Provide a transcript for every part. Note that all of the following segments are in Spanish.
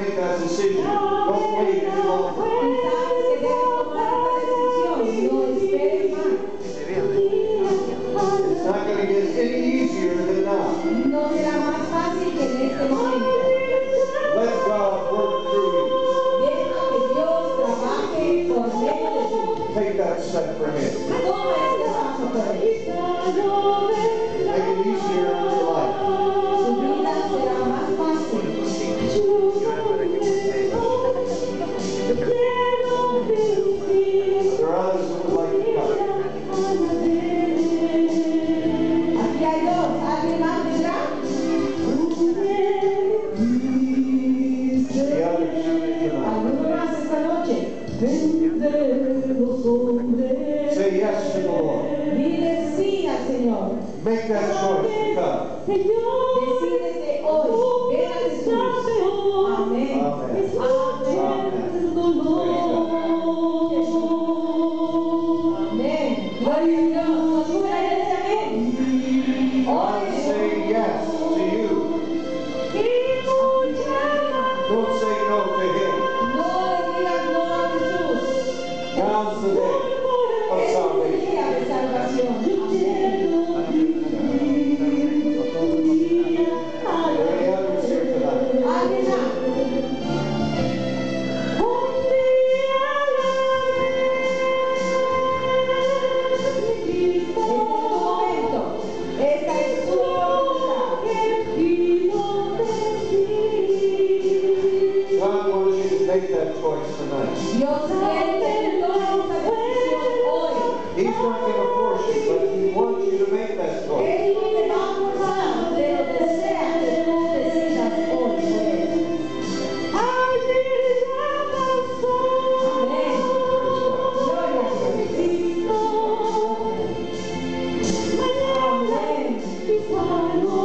make that decision. Don't wait any longer. It's not going to get any easier than now. No será más fácil que en este momento. Let God work through you. Deja que Dios trabaje por medio de ti. Take that step for Him. Toma este paso por Él. Make it easier in your life. Su vida será más fácil. There are others who would like to come. Aquí hay dos. ¿Alguien más vendrá? The others tonight. ¿Alguno más esta noche? Say yes to the Lord. Dile sí al Señor. Make that choice to come. Decídete hoy. Ven a Jesús. Amén. Amen. Amén. Gloria a Dios. Ayuda a ese amén. I say yes to you. Don't say no to Him. No le digas no a Jesús. Now's the day of Es un salvation. día de salvación. Are there any others here tonight? Alguien más. Este es tu momento. Esta es tu oportunidad. God wants you to make that choice tonight. Dios quiere que tú tomes esta decisión hoy. He's not going to force you, but He wants you to make that choice. Él no te va a forzar, pero desea que tú decidas hoy por Él. Amén.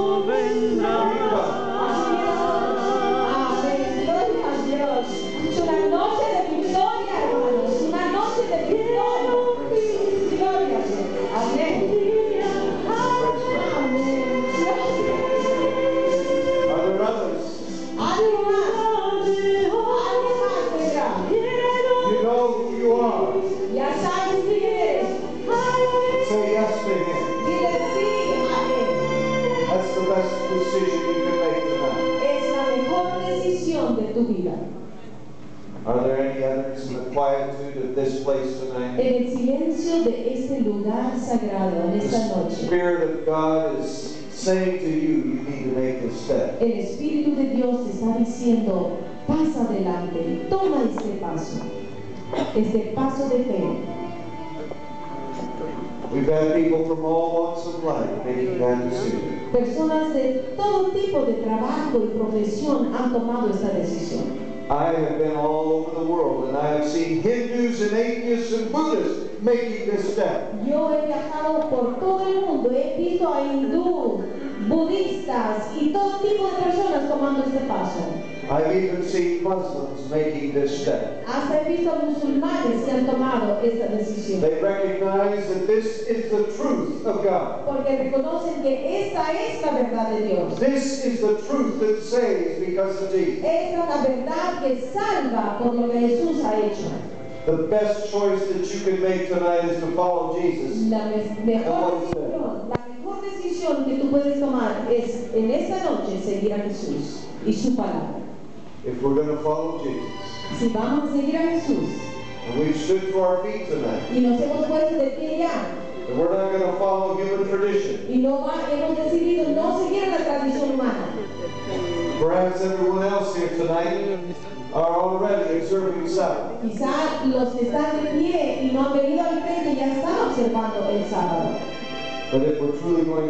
Gloria a Dios. Amén. Amén. Gloria a Dios. Es una noche de victoria, hermanos. Una noche de victoria. Gloria a Dios. Amén. Amén. Are there others? ¿Alguien más? ¿Alguien más vendrá? You know who you are. Ya sabes quién eres. Say yes to Him. Dile sí a Él. That's the best decision you can make tonight. Es la mejor decisión de tu vida. Are there any others in the quietude of this place tonight? En el silencio de este lugar sagrado, en esta The noche, Spirit of God is saying to you, you need to make this step. el Espíritu de Dios te está diciendo, pasa adelante, toma este paso de fe. We've had people from all walks of life making that decision. Personas de todo tipo de trabajo y profesión han tomado esta decisión. I have been all over the world and I have seen Hindus and atheists and Buddhists making this step. Yo he viajado por todo el mundo, he visto a hindú, budistas y todo tipo de personas tomando este paso. I've even seen Muslims making this step. Hasta he visto a musulmanes que han tomado esta decisión. They recognize that this is the truth of God. Porque reconocen que esta es la verdad de Dios. This is the truth that saves because of Jesus. Esta es la verdad que salva por lo que Jesús ha hecho. The best choice that you can make tonight is to follow Jesus. La mejor decisión que tú puedes tomar es en esta noche seguir a Jesús y su palabra. If we're going to follow Jesus. Si vamos a seguir a Jesús And we've stood to our feet tonight. y nos hemos puesto de pie ya And we're not going to follow human tradition. y hemos decidido no seguir la tradición humana. Perhaps everyone else here tonight are already observing Sabbath. Quizá los que están de pie y no han venido al frente ya están observando el sábado. But if we're truly going